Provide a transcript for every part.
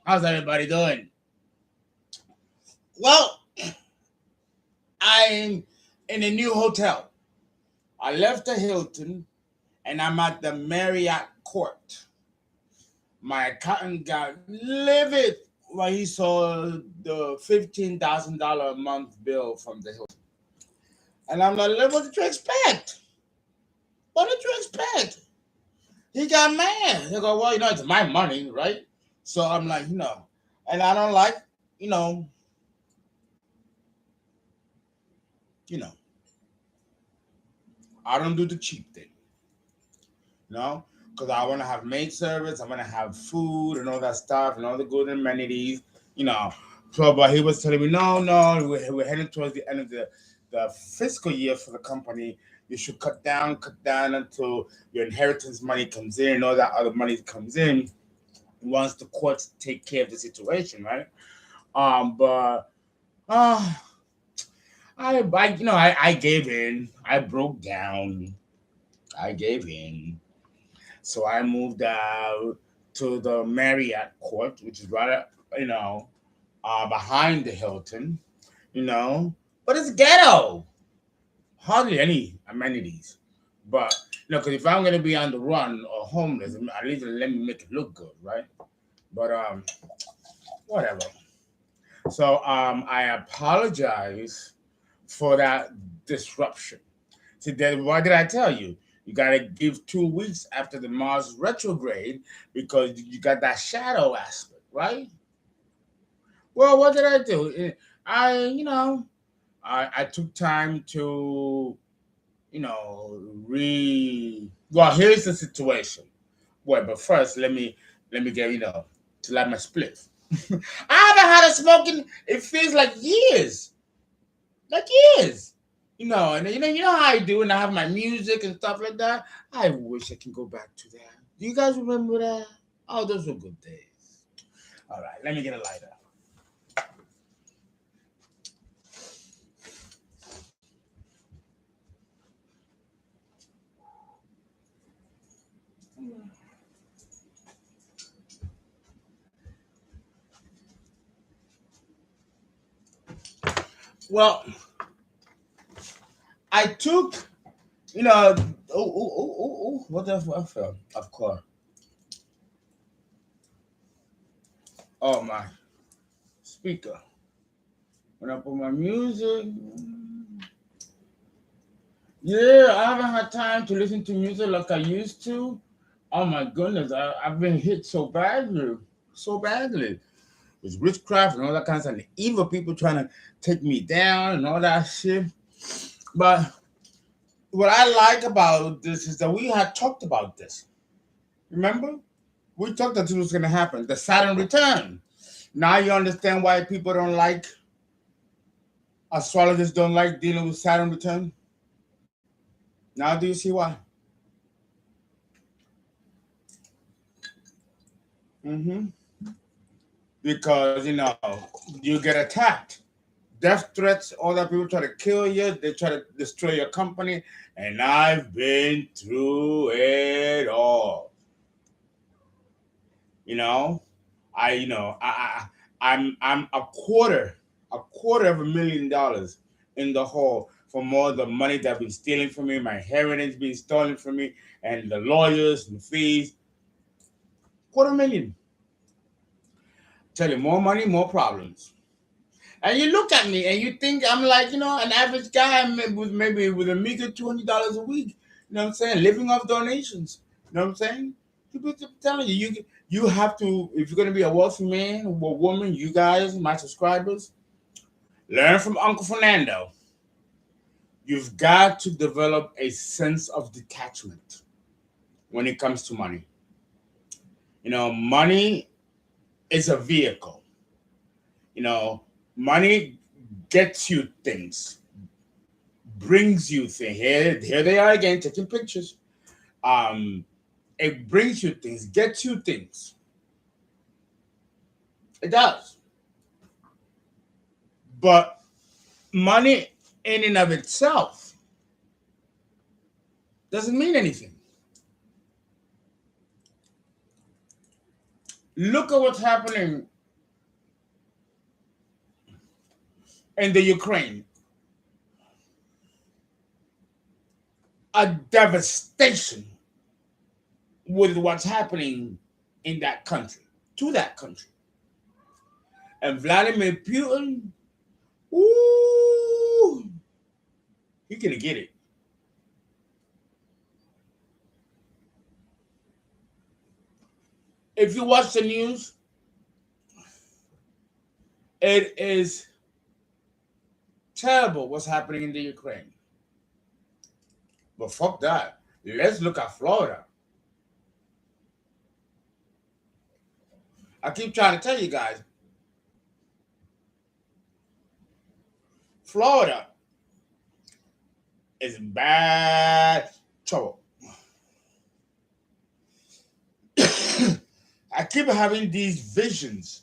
How's everybody doing? Well, I'm in a new hotel. I left the Hilton and I'm at the Marriott Court. My accountant got livid when he saw the $15,000 a month bill from the Hilton. And I'm like, what did you expect? What did you expect? He got mad. He go, well, it's my money, right? So I'm like, and I don't like, you know, you know, I don't do the cheap thing, because I want to have maid service, I want to have food and all that stuff and all the good amenities, you know. So, but he was telling me, no, we're heading towards the end of the fiscal year for the company. You should cut down until your inheritance money comes in, all that other money comes in once the courts take care of the situation, right? But I gave in. I broke down. I gave in. So I moved out to the Marriott Court, which is right, behind the Hilton, But it's ghetto. Hardly any amenities. But, because if I'm going to be on the run or homeless, at least let me make it look good, right? But, whatever. So, I apologize for that disruption. See, why did I tell you? You got to give 2 weeks after the Mars retrograde because you got that shadow aspect, right? Well, what did I do? I took time to, well, here's the situation. Well, but first, let me get, to light my spliff. I haven't had a smoking, it feels like years. Like years. And how I do, and I have my music and stuff like that. I wish I can go back to that. Do you guys remember that? Oh, those were good days. All right, let me get a lighter. Well, I took, what the fuck fell? Of course. Oh, my speaker. When I put my music, yeah, I haven't had time to listen to music like I used to. Oh my goodness, I've been hit so badly. With witchcraft and all that kind of stuff. And evil people trying to take me down and all that shit. But what I like about this is that we had talked about this. Remember? We talked that this was going to happen. The Saturn return. Now you understand why people don't like, astrologers don't like dealing with Saturn return? Now do you see why? Mm-hmm. Because, you get attacked. Death threats, all that people try to kill you, they try to destroy your company, and I've been through it all. I'm a quarter of $250,000 in the hole from all the money that's been stealing from me, my heritage being stolen from me, and the lawyers and fees. $250,000. Tell you, more money, more problems. And you look at me and you think I'm like, an average guy with a meager $200 a week. You know what I'm saying? Living off donations. You know what I'm saying? People keep telling you have to, if you're going to be a wealthy man or woman, you guys, my subscribers, learn from Uncle Fernando. You've got to develop a sense of detachment when it comes to money. Money is a vehicle. Money gets you things, brings you things. Here they are again, taking pictures. It brings you things, gets you things. It does. But money in and of itself doesn't mean anything. Look at what's happening in the Ukraine. A devastation with what's happening in that country, to that country. And Vladimir Putin, ooh, he's gonna get it. If you watch the news, it is terrible what's happening in the Ukraine. But fuck that. Let's look at Florida. I keep trying to tell you guys, Florida is in bad trouble. I keep having these visions.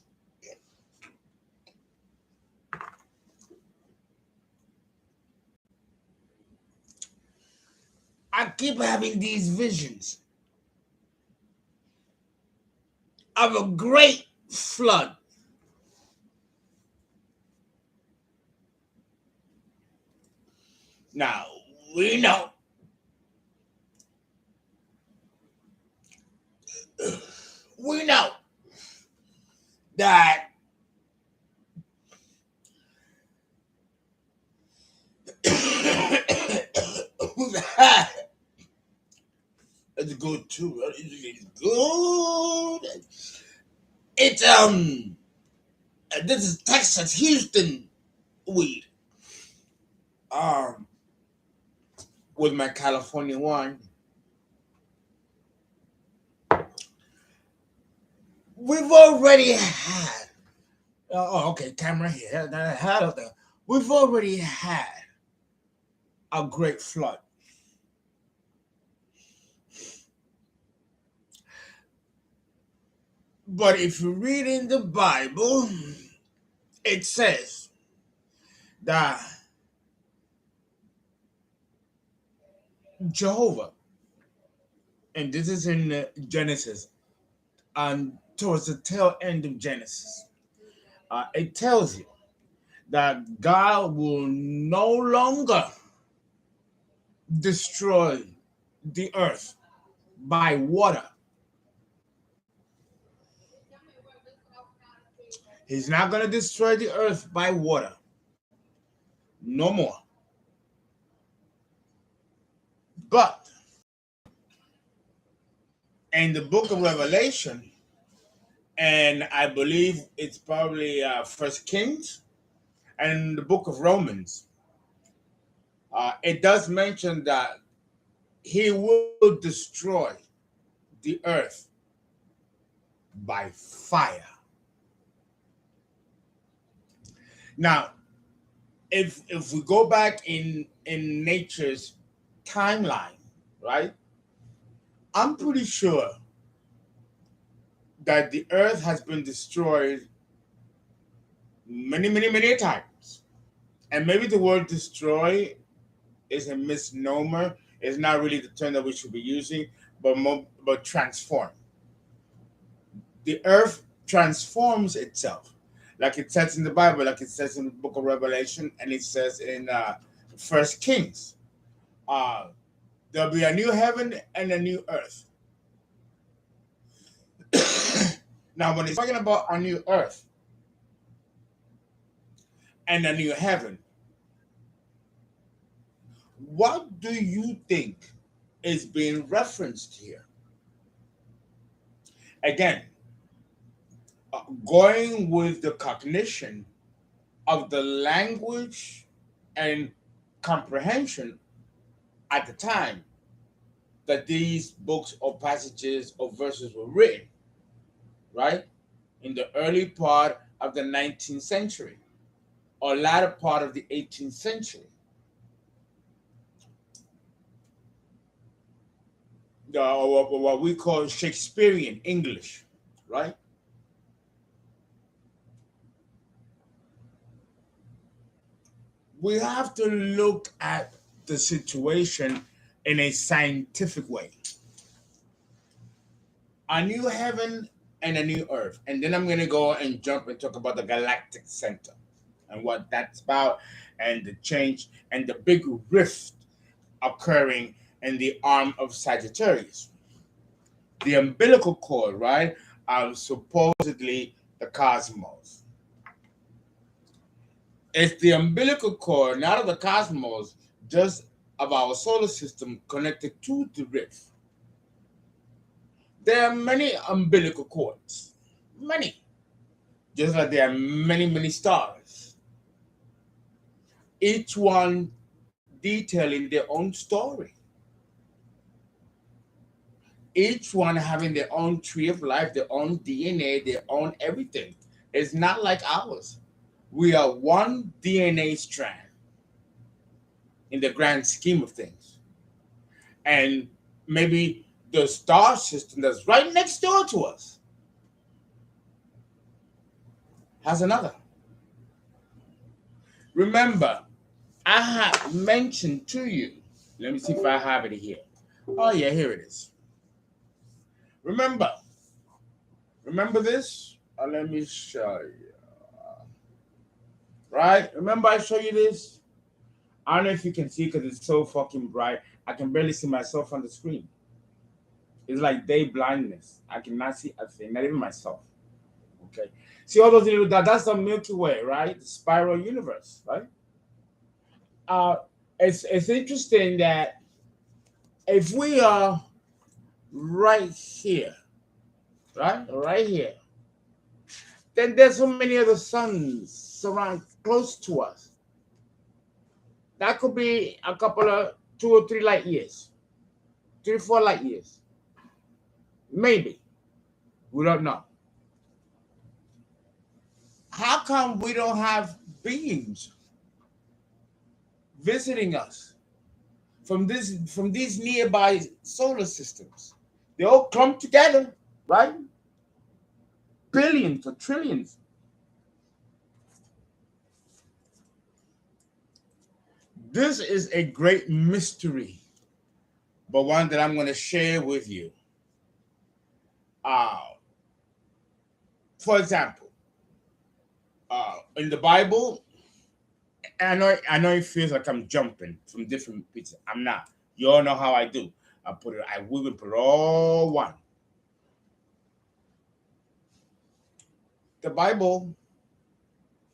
I keep having these visions of a great flood. Now, we know that it's good too. It's good. It's this is Texas Houston weed. With my California wine. We've already had. Okay, camera here. We've already had a great flood. But if you read in the Bible, it says that Jehovah, and this is in Genesis, and towards the tail end of Genesis, it tells you that God will no longer destroy the earth by water. He's not going to destroy the earth by water. No more. But in the book of Revelation, and I believe it's probably First Kings, and the book of Romans, it does mention that he will destroy the earth by fire. Now, if we go back in nature's timeline, right? I'm pretty sure that the earth has been destroyed many times. And maybe the word destroy is a misnomer. It's not really the term that we should be using, but transform. The earth transforms itself. Like it says in the Bible, like it says in the book of Revelation, and it says in First Kings. There'll be a new heaven and a new earth. Now, when he's talking about a new earth and a new heaven, what do you think is being referenced here? Again, going with the cognition of the language and comprehension at the time that these books or passages or verses were written, right? In the early part of the 19th century or latter part of the 18th century. What we call Shakespearean English, right? we have to look at the situation in a scientific way. A new heaven and a new earth. And then I'm going to go and jump and talk about the galactic center and what that's about, and the change and the big rift occurring in the arm of Sagittarius. The umbilical cord, right? Supposedly the cosmos. It's the umbilical cord, not of the cosmos, just of our solar system connected to the rift. There are many umbilical cords, many, just like there are many, many stars, each one detailing their own story, each one having their own tree of life, their own DNA, their own everything. It's not like ours. We are one DNA strand in the grand scheme of things. And maybe the star system that's right next door to us has another. Remember, I have mentioned to you, let me see if I have it here. Oh, yeah, here it is. Remember this? Let me show you. Right? Remember I show you this? I don't know if you can see because it's so fucking bright. I can barely see myself on the screen. It's like day blindness. I cannot see a thing, not even myself. Okay. See all those little dots? That's the Milky Way, right? The spiral universe, right? It's interesting that if we are right here, right here, then there's so many other suns surround close to us. That could be a couple of 2 or 3 light years, 3 or 4 light years, maybe. We don't know. How come we don't have beings visiting us from these nearby solar systems? They all clump together, right? Billions or trillions. This is a great mystery, but one that I'm going to share with you. For example, in the Bible, I know it feels like I'm jumping from different pieces. I'm not. You all know how I do. We will put all one. The Bible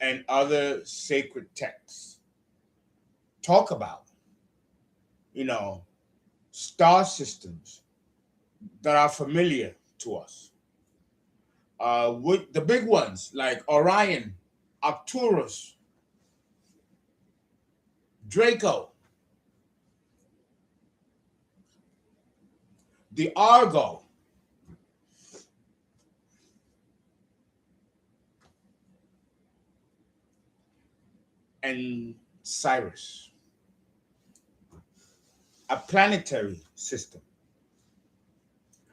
and other sacred texts talk about, star systems that are familiar to us. With the big ones like Orion, Arcturus, Draco, the Argo, and Cyrus, a planetary system,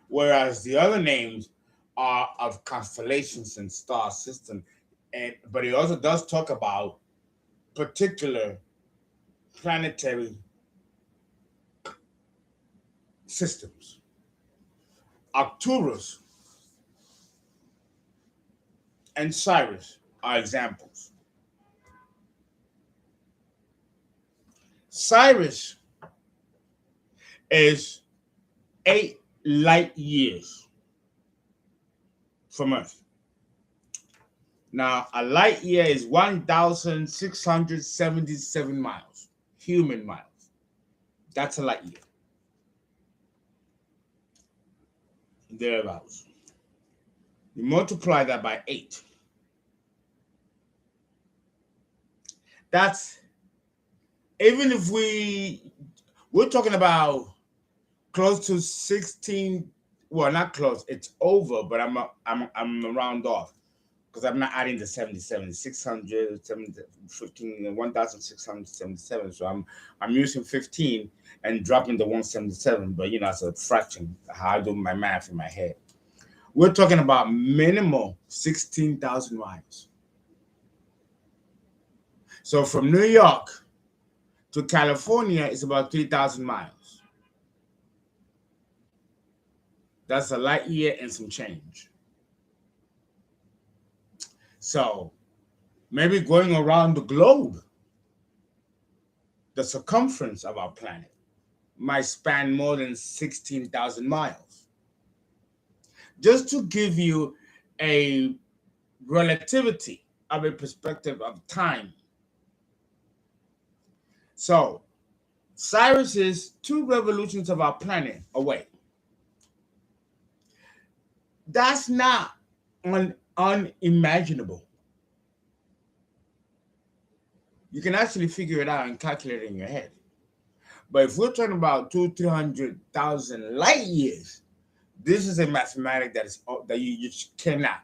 whereas the other names are of constellations and star system. But it also does talk about particular planetary systems. Arcturus and Cyrus are examples. Cyrus is 8 light years from Earth. Now, a light year is 1,677 miles, human miles. That's a light year. Thereabouts. You multiply that by 8. That's, even if we're talking about close to 16, well, not close, it's over, but I'm round off because I'm not adding the 77, 600, 15, 1,677. So I'm using 15 and dropping the 177, but it's a fraction, how I do my math in my head. We're talking about minimal 16,000 miles. So from New York to California is about 3,000 miles. That's a light year and some change. So maybe going around the globe, the circumference of our planet might span more than 16,000 miles. Just to give you a relativity of a perspective of time. So Cyrus is 2 revolutions of our planet away. That's not unimaginable. You can actually figure it out and calculate it in your head. But if we're talking about 300,000 light years, this is a mathematic that you just cannot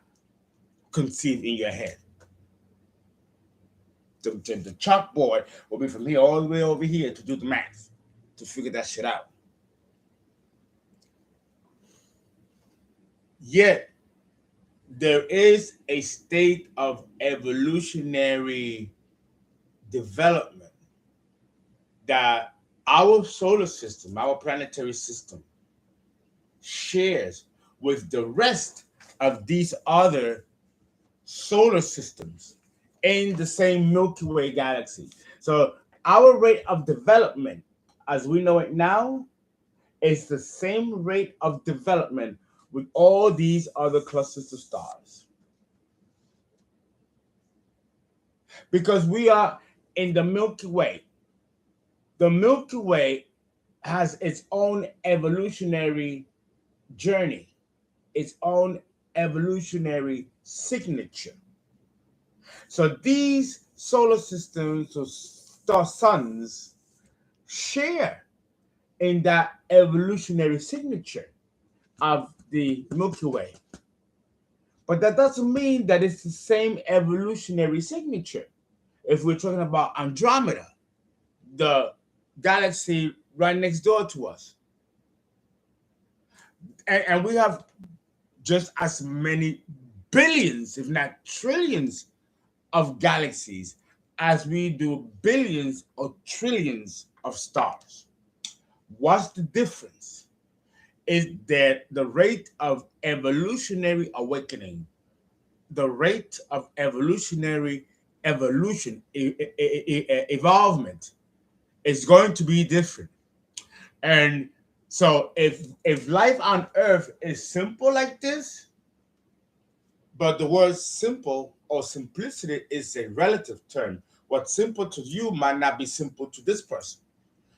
conceive in your head. The chalkboard will be from here all the way over here to do the math, to figure that shit out. Yet, there is a state of evolutionary development that our solar system, our planetary system, shares with the rest of these other solar systems in the same Milky Way galaxy. So our rate of development, as we know it now, is the same rate of development with all these other clusters of stars. Because we are in the Milky Way. The Milky Way has its own evolutionary journey, its own evolutionary signature. So these solar systems or star suns share in that evolutionary signature of the Milky Way. But that doesn't mean that it's the same evolutionary signature. If we're talking about Andromeda, the galaxy right next door to us. And we have just as many billions, if not trillions, of galaxies as we do billions or trillions of stars. What's the difference? Is that the rate of evolutionary awakening, the rate of evolutionary evolvement is going to be different. And so if life on Earth is simple like this, but the word simple or simplicity is a relative term. What's simple to you might not be simple to this person.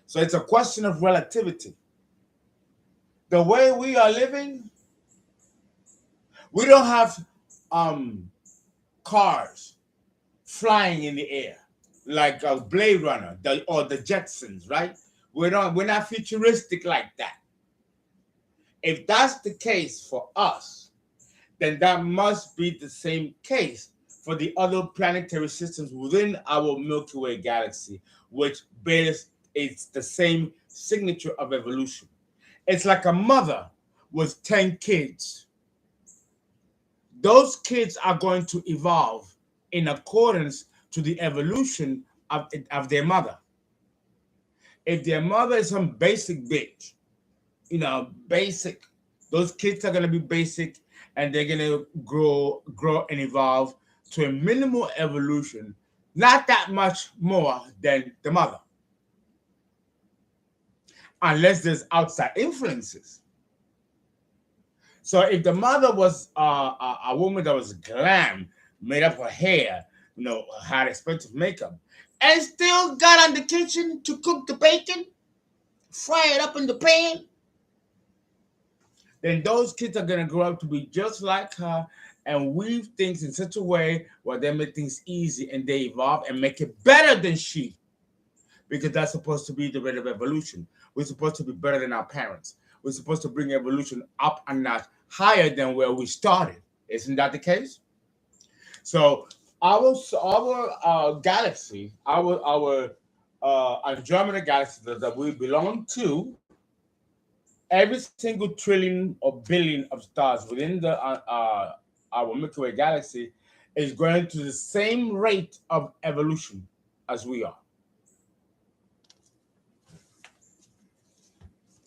So it's a question of relativity. The way we are living, we don't have cars flying in the air like a Blade Runner or the Jetsons, right? We're not futuristic like that. If that's the case for us, then that must be the same case for the other planetary systems within our Milky Way galaxy, which bears it's the same signature of evolution. It's like a mother with 10 kids. Those kids are going to evolve in accordance to the evolution of their mother. If their mother is some basic bitch, basic, those kids are going to be basic and they're going to grow and evolve to a minimal evolution, not that much more than the mother. Unless there's outside influences. So if the mother was a woman that was glam, made up her hair, had expensive makeup, and still got on the kitchen to cook the bacon, fry it up in the pan, then those kids are going to grow up to be just like her and weave things in such a way where they make things easy and they evolve and make it better than she. Because that's supposed to be the rate of evolution. We're supposed to be better than our parents. We're supposed to bring evolution up a notch higher than where we started. Isn't that the case? So our galaxy, our Andromeda galaxy that we belong to, every single trillion or billion of stars within our Milky Way galaxy is going to the same rate of evolution. as we are.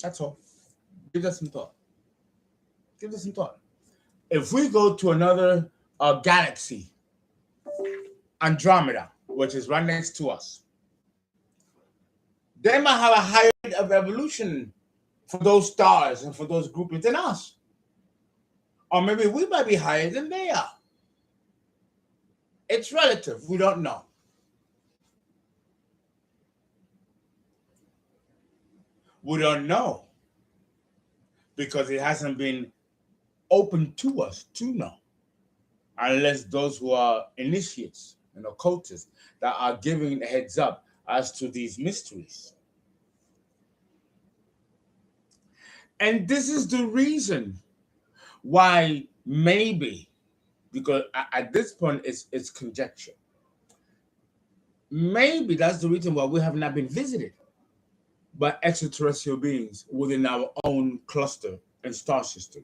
That's all. Give that some thought. Give this some thought. If we go to another galaxy, Andromeda, which is right next to us, they might have a higher rate of evolution for those stars and for those groupings than us. Or maybe we might be higher than they are. It's relative. We don't know. We don't know because it hasn't been open to us to know, unless those who are initiates and occultists that are giving a heads up as to these mysteries. And this is the reason why maybe, because at this point it's conjecture, maybe that's the reason why we have not been visited by extraterrestrial beings within our own cluster and star system,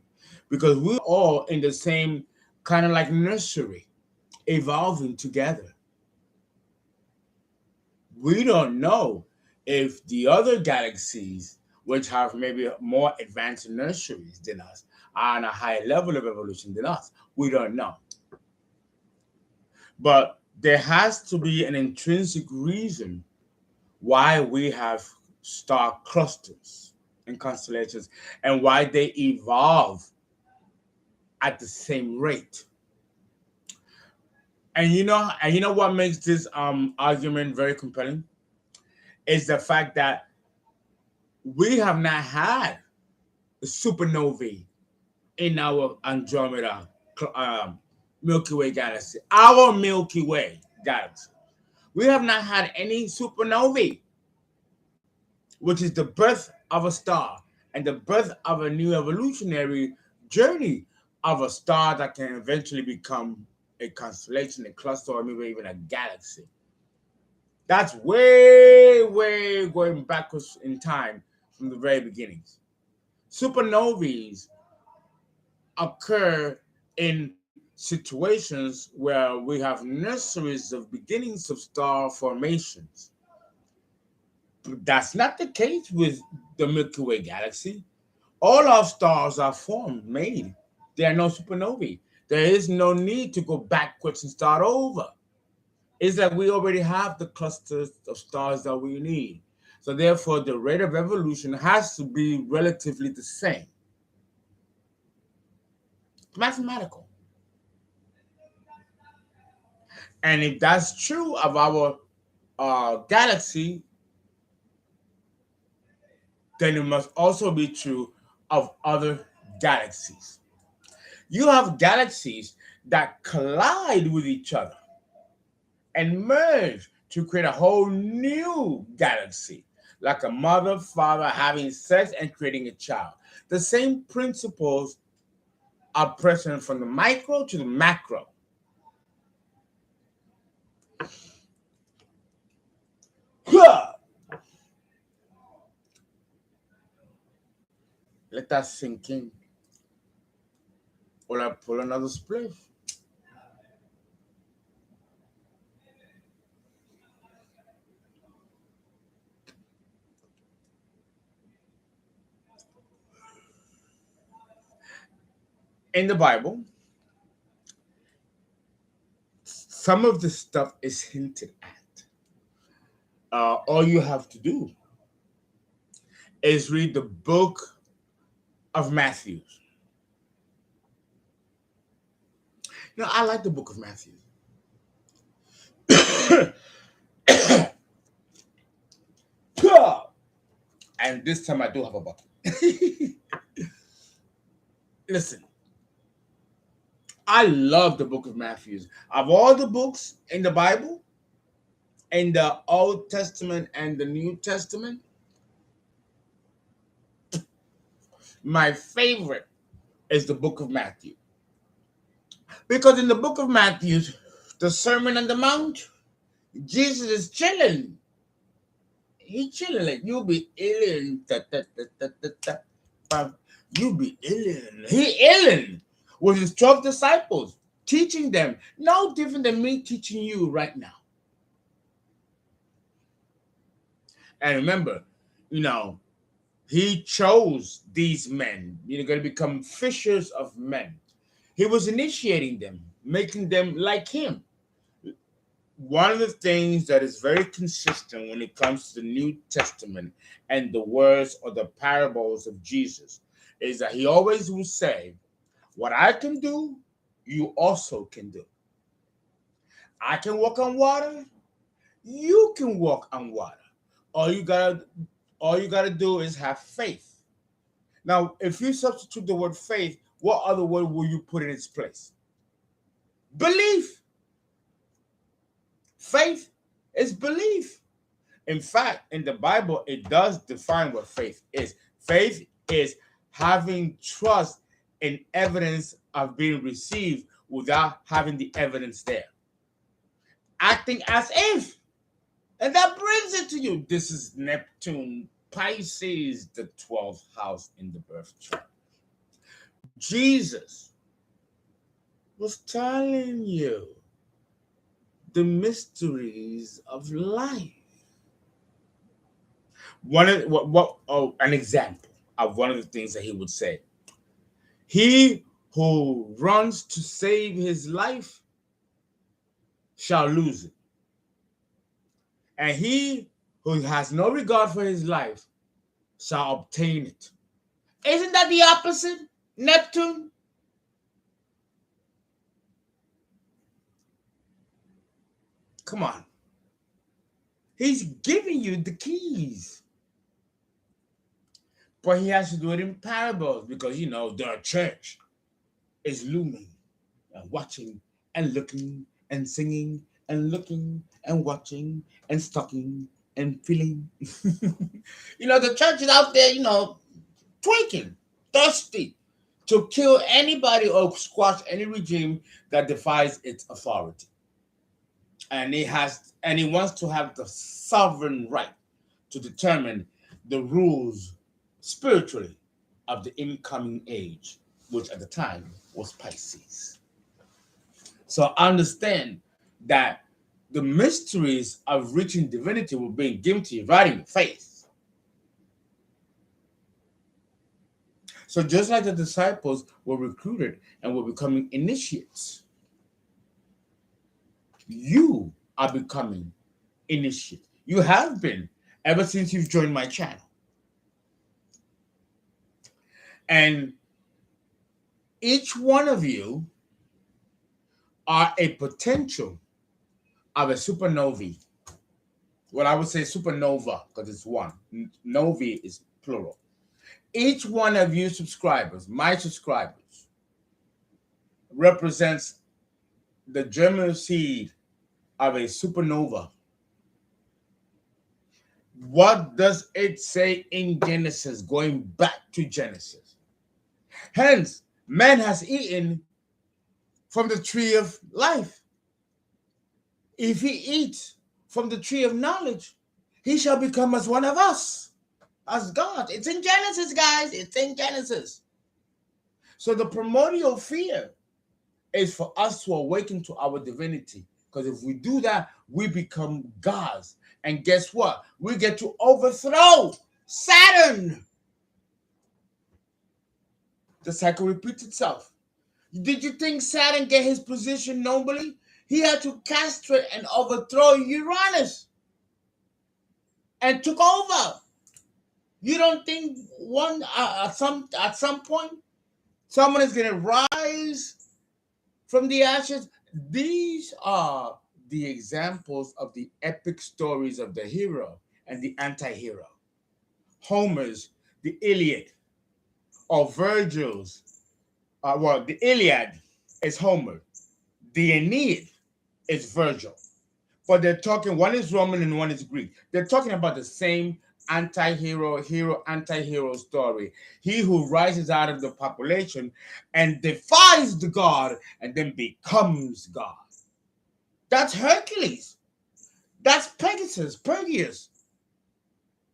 because we're all in the same kind of like nursery, evolving together. We don't know if the other galaxies, which have maybe more advanced nurseries than us, are on a higher level of evolution than us. We don't know. But there has to be an intrinsic reason why we have star clusters and constellations and why they evolve at the same rate. And you know what makes this argument very compelling is the fact that we have not had a supernovae in our Andromeda Milky Way galaxy, our Milky Way galaxy. We have not had any supernovae, which is the birth of a star and the birth of a new evolutionary journey of a star that can eventually become a constellation, a cluster, or maybe even a galaxy. That's way, way going backwards in time from the very beginnings. Supernovae occur in situations where we have nurseries of beginnings of star formations. But that's not the case with the Milky Way galaxy. All our stars are formed, made. There are no supernovae. There is no need to go backwards and start over. It's that we already have the clusters of stars that we need. So therefore, the rate of evolution has to be relatively the same. It's mathematical. And if that's true of our galaxy, then it must also be true of other galaxies. You have galaxies that collide with each other and merge to create a whole new galaxy, like a mother, father having sex and creating a child. The same principles are present from the micro to the macro. Let that sink in. Or I pull another spliff. In the Bible, some of the stuff is hinted at. All you have to do is read the book of Matthew. I like the book of Matthew. And this time I do have a bucket. Listen, I love the book of Matthew. Of all the books in the Bible, in the Old Testament and the New Testament, my favorite is the book of Matthew. Because in the book of Matthew, the Sermon on the Mount, Jesus is chilling. He chilling like you be illin. You be illin. He illin with his 12 disciples, teaching them no different than me teaching you right now. And remember, you know, he chose these men, going to become fishers of men. He was initiating them, making them like him. One of the things that is very consistent when it comes to the New Testament and the words or the parables of Jesus is that he always will say, what I can do, you also can do. I can walk on water, you can walk on water. All you gotta do is have faith. Now, if you substitute the word faith, what other word will you put in its place? Belief. Faith is belief. In fact, in the Bible, it does define what faith is. Faith is having trust in evidence of being received without having the evidence there. Acting as if. And that brings it to you. This is Neptune, Pisces, the 12th house in the birth chart. Jesus was telling you the mysteries of life. An example of one of the things that he would say. He who runs to save his life shall lose it. And he who has no regard for his life shall obtain it. Isn't that the opposite, Neptune? Come on. He's giving you the keys. But he has to do it in parables because, the church is looming and watching and looking and singing and looking and watching and stalking and feeling. The church is out there, tweaking, thirsty to kill anybody or squash any regime that defies its authority. And he wants to have the sovereign right to determine the rules spiritually of the incoming age, which at the time was Pisces. So understand that the mysteries of reaching divinity were being given to you right in your face. So just like the disciples were recruited and were becoming initiates, you are becoming initiate. You have been ever since you've joined my channel. And each one of you are a potential of a supernovae. Well, I would say supernova because it's one. Novae is plural. Each one of you subscribers, my subscribers, represents the germinal seed of a supernova. What does it say in Genesis, going back to Genesis? Hence, man has eaten from the tree of life. If he eats from the tree of knowledge, he shall become as one of us, as God. It's in Genesis, guys. It's in Genesis. So the primordial fear is for us to awaken to our divinity. Because if we do that, we become gods. And guess what? We get to overthrow Saturn. The cycle repeats itself. Did you think Saturn get his position nobly? He had to castrate and overthrow Uranus and took over. You don't think at some point someone is going to rise from the ashes? These are the examples of the epic stories of the hero and the anti-hero. Homer's The Iliad, or Virgil's, the Iliad is Homer. The Aeneid is Virgil. But they're talking, one is Roman and one is Greek. They're talking about the same anti-hero, hero, anti-hero story. He who rises out of the population and defies the god and then becomes God. That's Hercules. That's Pegasus.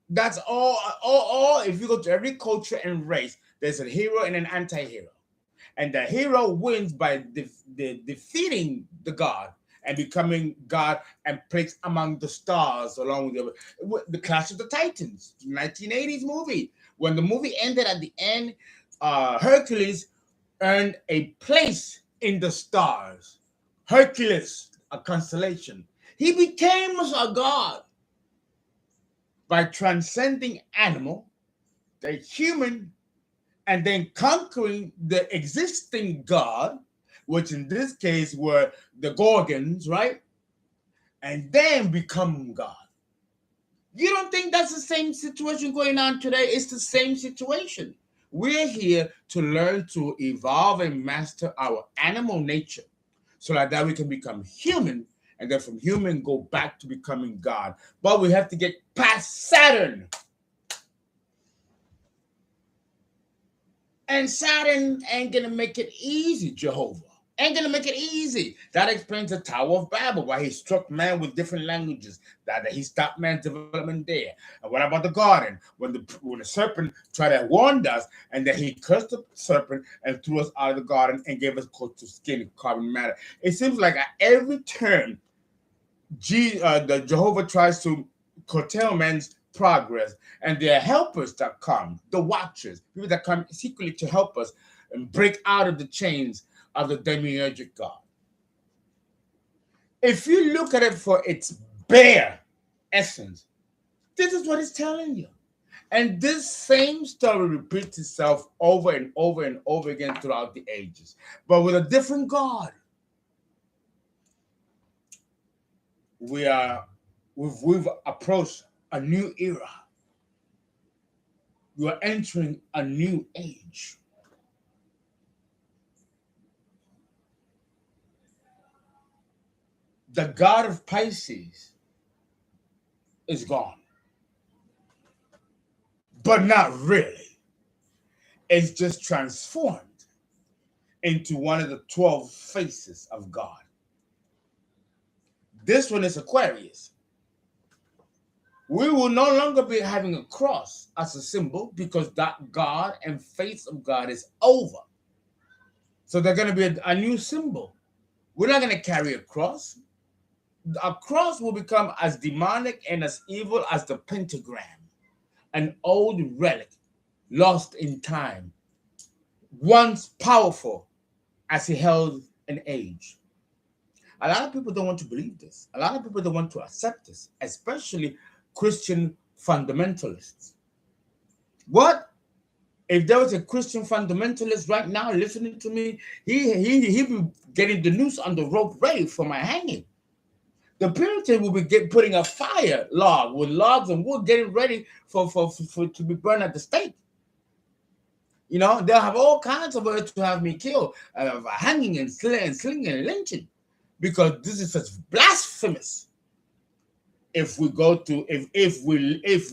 That's all. If you go to every culture and race, there's a hero and an anti-hero. And the hero wins by defeating the god and becoming God and placed among the stars along with the Clash of the Titans, 1980s movie. When the movie ended at the end, Hercules earned a place in the stars. Hercules, a constellation. He became a god by transcending animal, the human, and then conquering the existing god, which in this case were the Gorgons, right? And then become God. You don't think that's the same situation going on today? It's the same situation. We're here to learn to evolve and master our animal nature so that we can become human, and then from human go back to becoming God. But we have to get past Saturn. And Saturn ain't gonna make it easy, Jehovah. Ain't gonna make it easy. That explains the Tower of Babel, why he struck man with different languages, that he stopped man's development there. And what about the garden? When the serpent tried to warn us, and then he cursed the serpent and threw us out of the garden and gave us coat to skin and carbon matter. It seems like at every turn, the Jehovah tries to curtail man's progress, and there are helpers that come, the watchers, people that come secretly to help us and break out of the chains of the demiurgic God. If you look at it for its bare essence, this is what it's telling you. And this same story repeats itself over and over and over again throughout the ages, but with a different God. We've approached a new era. We are entering a new age. The God of Pisces is gone. But not really. It's just transformed into one of the 12 faces of God. This one is Aquarius. We will no longer be having a cross as a symbol because that God and face of God is over. So they're going to be a new symbol. We're not going to carry a cross. A cross will become as demonic and as evil as the pentagram, an old relic lost in time, once powerful as it held an age. A lot of people don't want to believe this. A lot of people don't want to accept this, especially Christian fundamentalists. What if there was a Christian fundamentalist right now listening to me? He'd be getting the noose on the rope ready for my hanging. The Puritan will be putting a fire log with logs and wood, getting ready for to be burned at the stake. You know, they'll have all kinds of ways to have me killed, hanging and slinging and lynching, because this is such blasphemous. If we go to if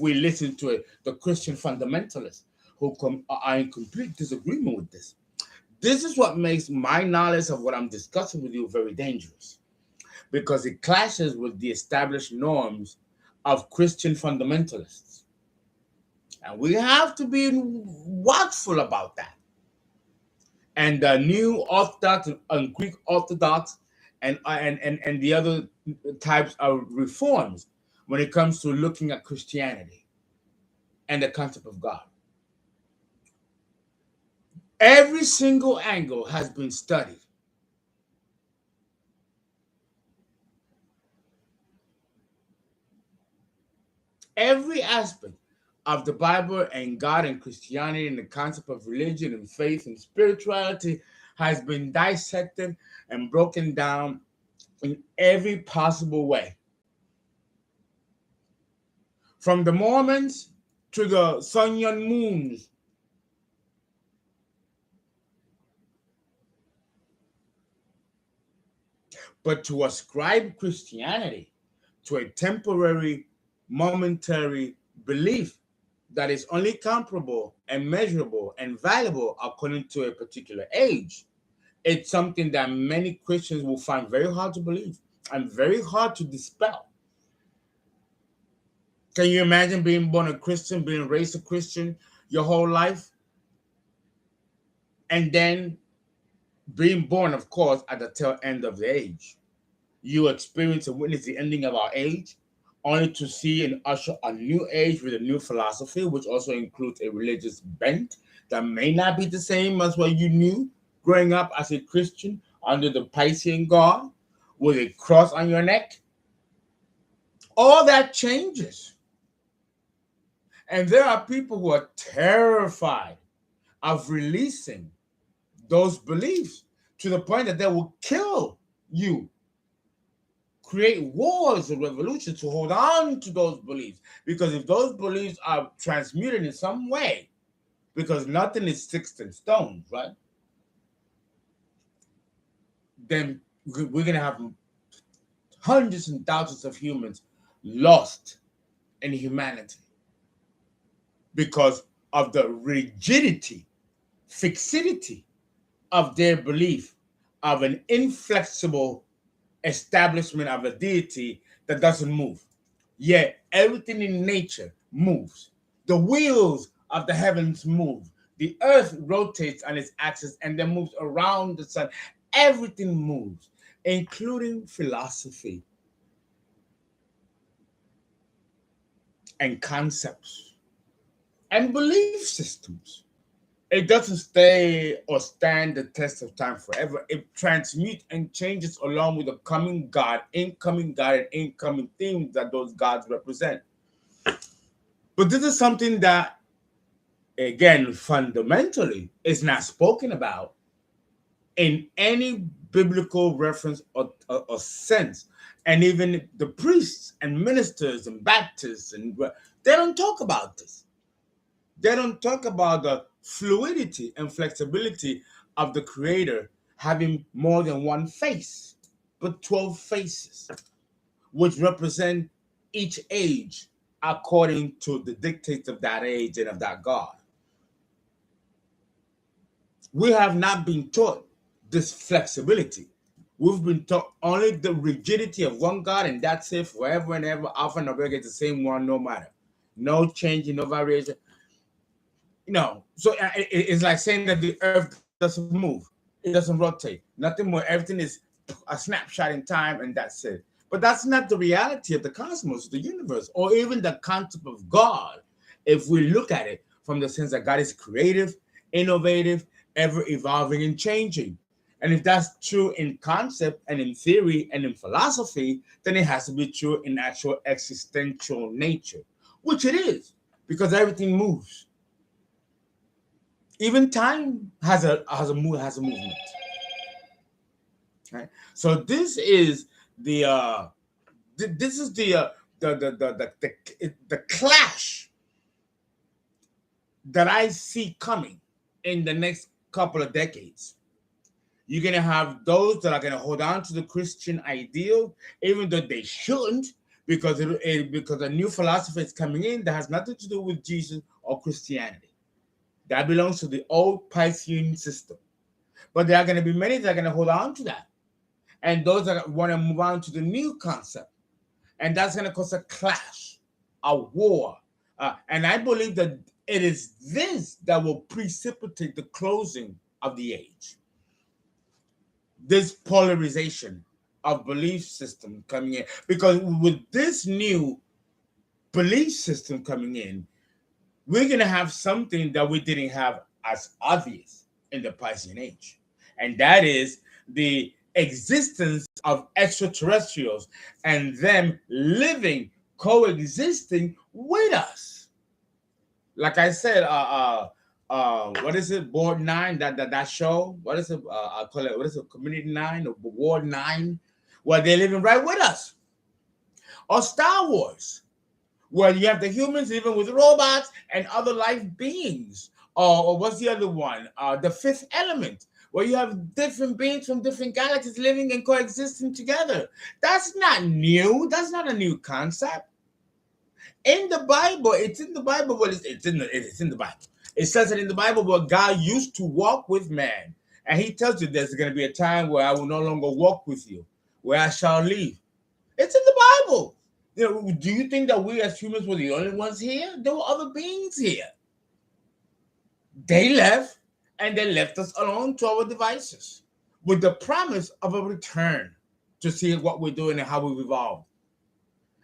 we listen to it, the Christian fundamentalists who are in complete disagreement with this. This is what makes my knowledge of what I'm discussing with you very dangerous, because it clashes with the established norms of Christian fundamentalists. And we have to be watchful about that. And the new Orthodox and Greek Orthodox and the other types of reforms when it comes to looking at Christianity and the concept of God. Every single angle has been studied. Every aspect of the Bible and God and Christianity and the concept of religion and faith and spirituality has been dissected and broken down in every possible way. From the Mormons to the Sun and Moons. But to ascribe Christianity to a temporary, momentary belief that is only comparable and measurable and valuable according to a particular age, it's something that many Christians will find very hard to believe and very hard to dispel. Can you imagine being born a Christian, being raised a Christian your whole life? And then being born, of course, at the tail end of the age. you experience and witness the ending of our age, only to see and usher a new age with a new philosophy, which also includes a religious bent that may not be the same as what you knew growing up as a Christian under the Piscean God with a cross on your neck. All that changes. And there are people who are terrified of releasing those beliefs to the point that they will kill you, create wars or revolutions to hold on to those beliefs. Because if those beliefs are transmuted in some way, because nothing is fixed in stone, right? Then we're going to have hundreds and thousands of humans lost in humanity because of the rigidity, fixity of their belief of an inflexible establishment of a deity that doesn't move. Yet everything in nature moves. The wheels of the heavens move. The earth rotates on its axis and then moves around the sun. Everything moves, including philosophy and concepts and belief systems. It doesn't stay or stand the test of time forever. It transmutes and changes along with the coming God, incoming God, and incoming themes that those gods represent. But this is something that, again, fundamentally is not spoken about in any biblical reference or sense. And even the priests and ministers and Baptists, and they don't talk about this. They don't talk about the fluidity and flexibility of the Creator having more than one face, but 12 faces, which represent each age according to the dictates of that age and of that God. We have not been taught this flexibility. We've been taught only the rigidity of one God, and that's it forever and ever. Alpha and Omega is the same one, no matter. No change, no variation. So it's like saying that the earth doesn't move, it doesn't rotate, nothing more. Everything is a snapshot in time, and that's it. But that's not the reality of the cosmos, the universe, or even the concept of God. If we look at it from the sense that God is creative, innovative, ever evolving and changing. And if that's true in concept and in theory and in philosophy, then it has to be true in actual existential nature, which it is, because everything moves. Even time has a movement. Right? So this is the the clash that I see coming in the next couple of decades. You're gonna have those that are gonna hold on to the Christian ideal, even though they shouldn't, because because a new philosophy is coming in that has nothing to do with Jesus or Christianity. That belongs to the old Piscean system. But there are going to be many that are going to hold on to that. And those that want to move on to the new concept. And that's going to cause a clash, a war. And I believe that it is this that will precipitate the closing of the age. This polarization of belief system coming in. Because with this new belief system coming in, we're going to have something that we didn't have as obvious in the Piscean age. And that is the existence of extraterrestrials and them living, coexisting with us. Like I said, what is it? Board 9, that show? What is it? I call it, what is it? Community 9 or Ward 9? Where they're living right with us. Or Star Wars, where you have the humans living with robots and other life beings. Or what's the other one? The Fifth Element, where you have different beings from different galaxies living and coexisting together. That's not new. That's not a new concept. In the Bible, it's in the Bible, but it's in the Bible. It says it in the Bible where God used to walk with man. And he tells you there's going to be a time where I will no longer walk with you, where I shall leave. It's in the Bible. Do you think that we as humans were the only ones here? There were other beings here. They left, and they left us alone to our devices with the promise of a return. to see what we're doing and how we've evolved.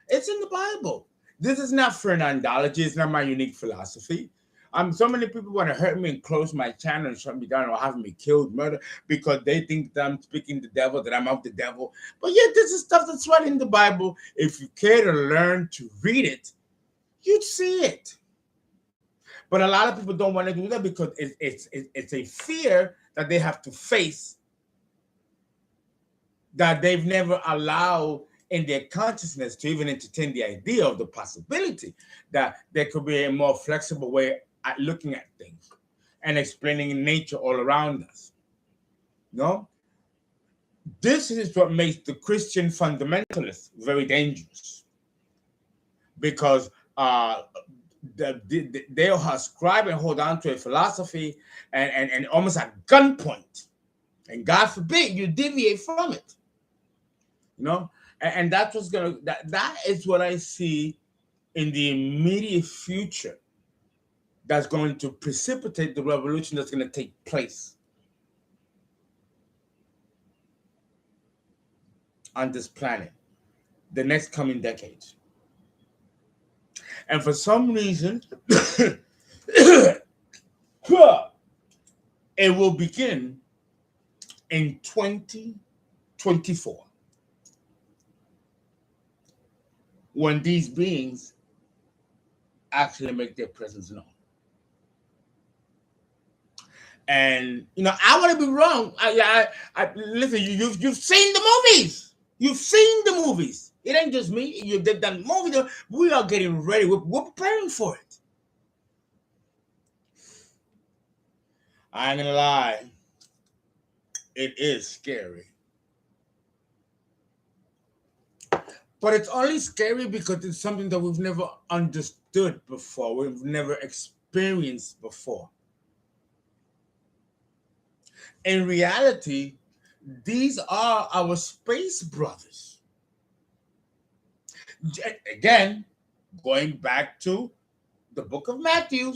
It's in the Bible. This is not fernandology. It's not my unique philosophy. So many people want to hurt me and close my channel and shut me down or have me killed, murder, because they think that I'm speaking the devil, that I'm of the devil. But yet, this is stuff that's right in the Bible. If you care to learn to read it, you'd see it. But a lot of people don't want to do that because it's a fear that they have to face that they've never allowed in their consciousness to even entertain the idea of the possibility that there could be a more flexible way at looking at things and explaining nature all around us. No? This is what makes the Christian fundamentalists very dangerous, because they'll ascribe and hold on to a philosophy and almost at gunpoint, and God forbid you deviate from it. You know, and that's what's gonna that is what I see in the immediate future that's going to precipitate the revolution that's going to take place on this planet the next coming decades. And for some reason, it will begin in 2024 when these beings actually make their presence known. And I want to be wrong. I listen. You've seen the movies. You've seen the movies. It ain't just me. They've done movies. We are getting ready. We're preparing for it. I ain't gonna lie. It is scary. But it's only scary because it's something that we've never understood before. We've never experienced before. In reality, these are our space brothers. Again, going back to the book of Matthew,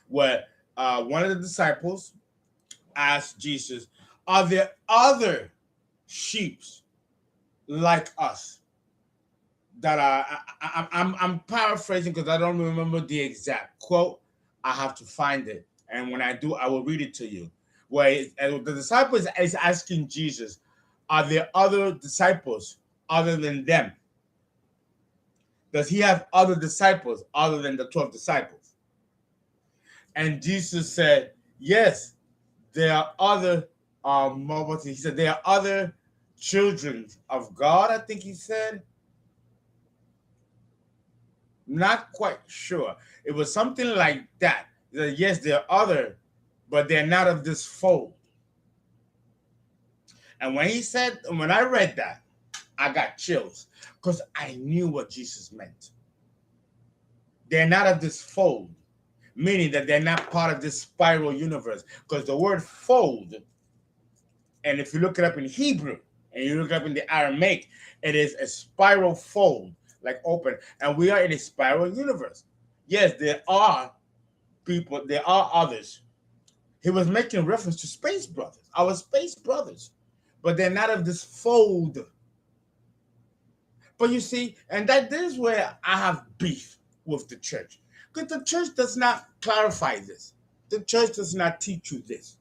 where one of the disciples asked Jesus, "Are there other sheep like us that are?" I'm paraphrasing because I don't remember the exact quote. I have to find it, and when I do, I will read it to you. Where the disciples is asking Jesus, "Are there other disciples other than them? Does he have other disciples other than the 12 disciples?" And Jesus said, "Yes, there are other." He said, "There are other children of God." I think he said. Not quite sure. It was something like that. He said, "Yes, there are other, but they're not of this fold." And when I read that, I got chills because I knew what Jesus meant. They're not of this fold, meaning that they're not part of this spiral universe. Because the word fold, and if you look it up in Hebrew and you look it up in the Aramaic, it is a spiral fold, like open. And we are in a spiral universe. Yes, there are people, there are others. He was making reference to space brothers, our space brothers, but they're not of this fold. But you see, and this is where I have beef with the church, because the church does not clarify this. The church does not teach you this.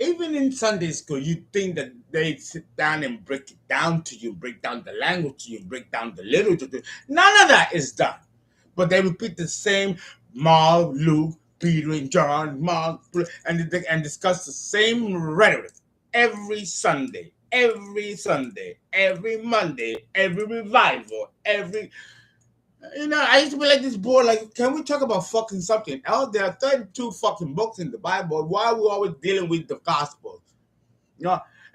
Even in Sunday school, you think that they sit down and break it down to you, break down the language to you, break down the literature to you. None of that is done. But they repeat the same Mark, Luke, Peter, and John, Mark, and discuss the same rhetoric every Sunday, every Monday, every revival, every... I used to be like this boy, like, can we talk about fucking something else? There are 32 fucking books in the Bible. Why are we always dealing with the gospel?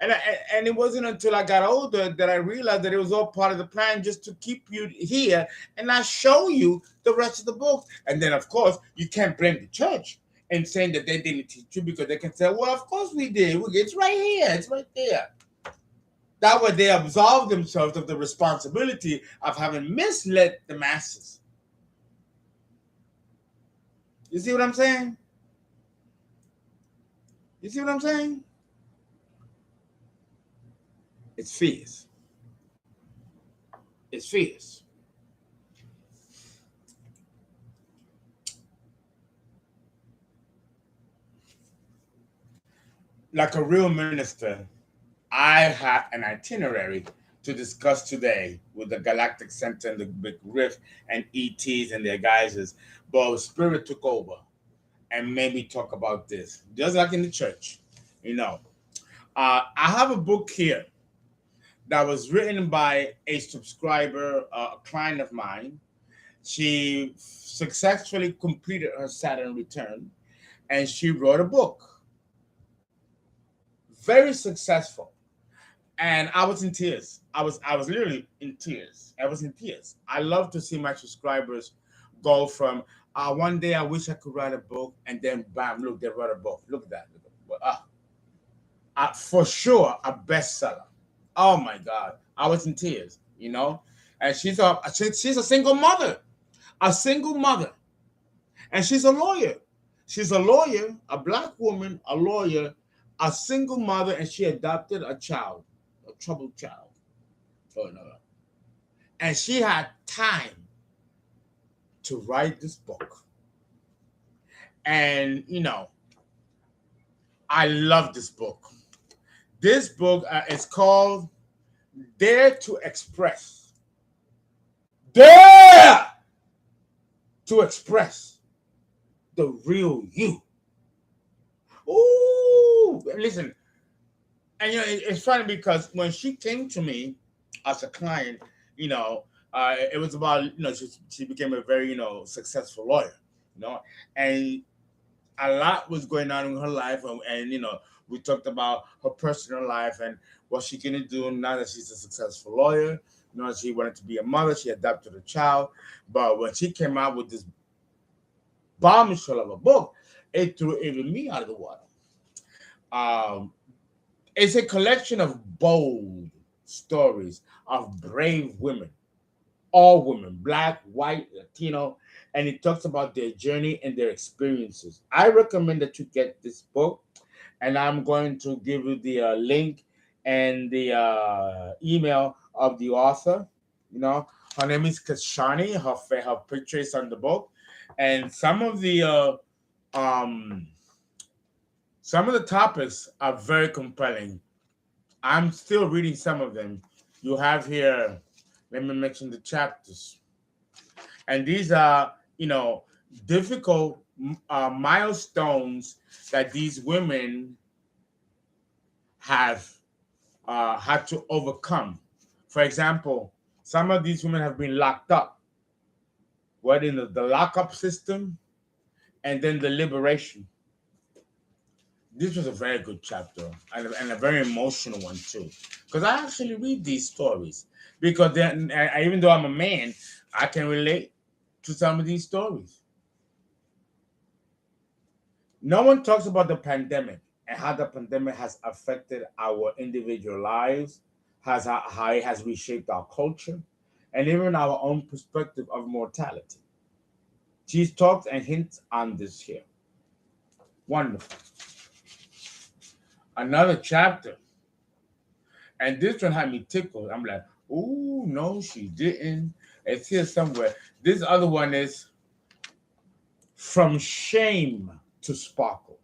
And it wasn't until I got older that I realized that it was all part of the plan just to keep you here and not show you the rest of the books. And then, of course, you can't blame the church and saying that they didn't teach you, because they can say, well, of course we did. It's right here. It's right there. That way they absolve themselves of the responsibility of having misled the masses. You see what I'm saying? You see what I'm saying? It's fears. is fierce. Like a real minister, I had an itinerary to discuss today with the Galactic Center and the Big Rift and ETs and their guises, but Spirit took over and made me talk about this, just like in the church. You know, I have a book here that was written by a subscriber, a client of mine. She successfully completed her Saturn return, and she wrote a book. Very successful. And I was in tears. I was literally in tears. I was in tears. I love to see my subscribers go from one day I wish I could write a book, and then bam, look, they wrote a book. Look at that. For sure a bestseller. Oh my God, I was in tears. And she's a single mother, and she's a lawyer. She's a lawyer, a black woman, a lawyer, a single mother, and she adopted a child, a troubled child. Oh no. And she had time to write this book. And I love this book. This book is called Dare to Express. Dare to express the real you. Ooh, listen. And it's funny because when she came to me as a client, it was about she became a very successful lawyer, and a lot was going on in her life, and we talked about her personal life and what she gonna do now that she's a successful lawyer. She wanted to be a mother. She adopted a child, but when she came out with this bombshell of a book, it threw even me out of the water. It's a collection of bold stories of brave women, all women, black, white, Latino, and it talks about their journey and their experiences. I recommend that you get this book, and I'm going to give you the link and the email of the author. Her name is Kashani. Her picture is on the book, and some of the topics are very compelling. I'm still reading some of them. You have here, let me mention the chapters. And these are, difficult milestones that these women have had to overcome. For example, some of these women have been locked up, what in the lockup system, and then the liberation. This was a very good chapter and a very emotional one too, because I actually read these stories because even though I'm a man, I can relate to some of these stories. No one talks about the pandemic and how the pandemic has affected our individual lives, how it has reshaped our culture, and even our own perspective of mortality. She talks and hints on this here. Wonderful. Another chapter, and this one had me tickled. I'm like, ooh, no, she didn't. It's here somewhere. This other one is From Shame to Sparkle.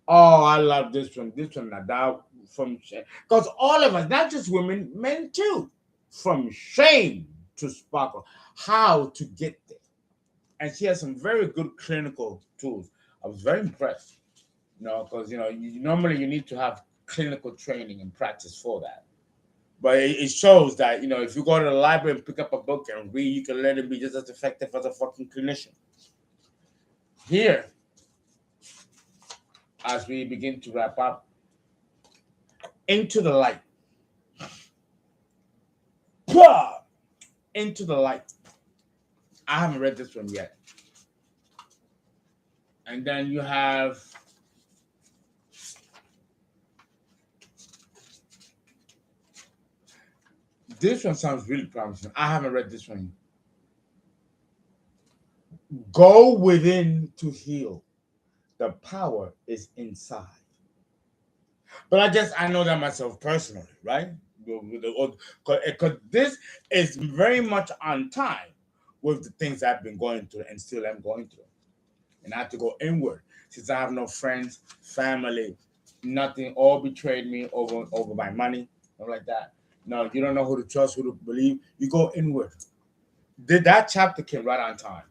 Oh, I love this one. This one, that from shame. Because all of us, not just women, men too. From shame to sparkle. How to get there. And she has some very good clinical tools. I was very impressed. Because normally you need to have clinical training and practice for that. But it shows that if you go to the library and pick up a book and read, you can learn to be just as effective as a fucking clinician. Here, as we begin to wrap up, Into the Light. Into the Light. I haven't read this one yet. And then you have this one sounds really promising. I haven't read this one. Go within to heal. The power is inside. But I know that myself personally, right? Because this is very much on time with the things I've been going through and still am going through. And I have to go inward since I have no friends, family, nothing. All betrayed me over my money, stuff like that. No, you don't know who to trust, who to believe. You go inward. That chapter came right on time.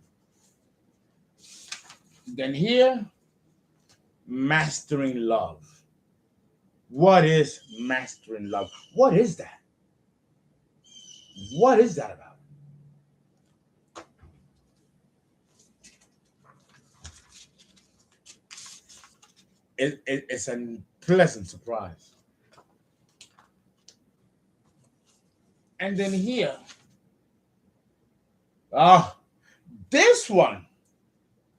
Then here, mastering love. What is mastering love? What is that? What is that about? It's a pleasant surprise. And then here, this one,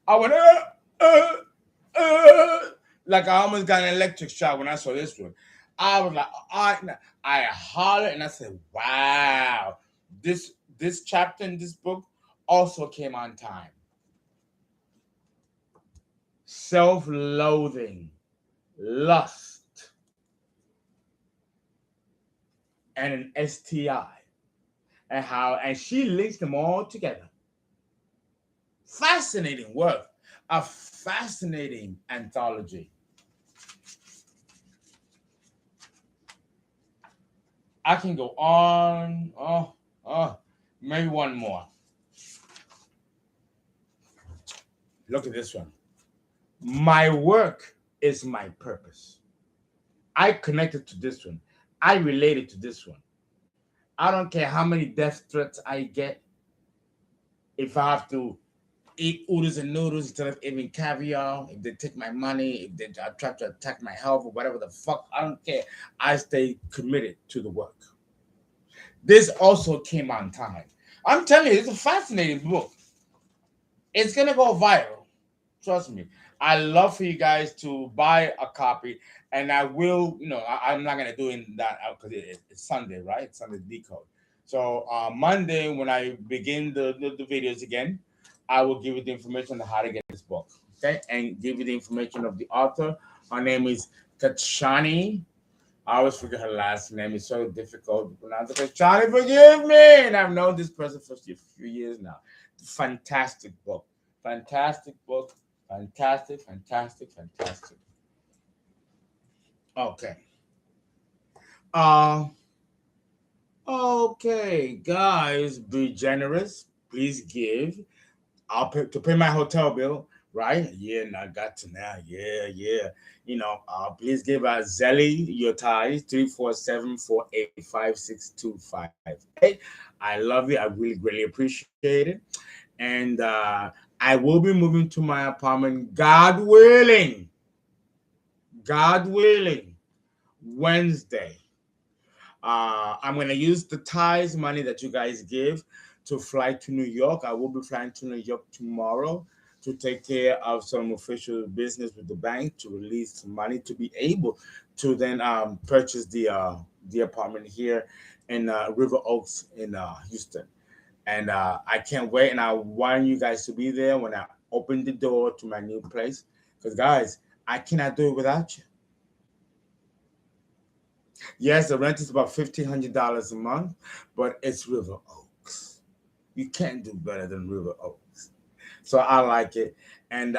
I went, like I almost got an electric shock when I saw this one. I was like, I hollered and I said, wow, this chapter in this book also came on time. Self-loathing, lust, and an STI, and she links them all together. Fascinating work, a fascinating anthology. I can go on. Maybe one more. Look at this one. My work is my purpose. I connected to this one. I related to this one. I don't care how many death threats I get. If I have to eat oodles and noodles instead of eating caviar, if they take my money, if they try to attack my health or whatever the fuck, I don't care. I stay committed to the work. This also came on time. I'm telling you, it's a fascinating book. It's going to go viral. Trust me. I love for you guys to buy a copy, and I will, I'm not going to do it in that because it's Sunday, right? It's Sunday decode. So Monday, when I begin the videos again, I will give you the information on how to get this book, okay? And give you the information of the author. Her name is Kachani. I always forget her last name. It's so difficult to pronounce. Kachani, forgive me. And I've known this person for a few years now. Fantastic book. Fantastic book. Fantastic. Okay. Okay, guys, be generous. Please give. I'll pay to pay my hotel bill, right? Yeah, and I got to now. Yeah. Please give us ZELLE your ties 347-485-6258. I love you. I really greatly appreciate it. And I will be moving to my apartment, God willing. God willing, Wednesday. I'm going to use the ties money that you guys give to fly to New York. I will be flying to New York tomorrow to take care of some official business with the bank to release some money to be able to then purchase the apartment here in River Oaks in Houston. And I can't wait. And I want you guys to be there when I open the door to my new place. Because, guys, I cannot do it without you. Yes, the rent is about $1,500 a month, but it's River Oaks. You can't do better than River Oaks. So I like it. And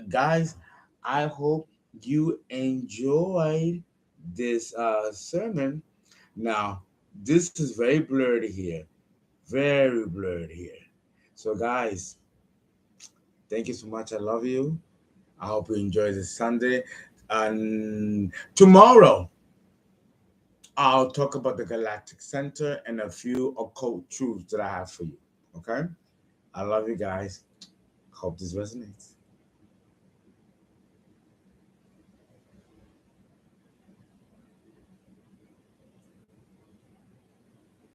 guys, I hope you enjoyed this sermon. Now, this is very blurry here. Very blurred here. So guys, thank you so much. I love you. I hope you enjoy this Sunday. And tomorrow, I'll talk about the Galactic Center and a few occult truths that I have for you. Okay? I love you guys. Hope this resonates.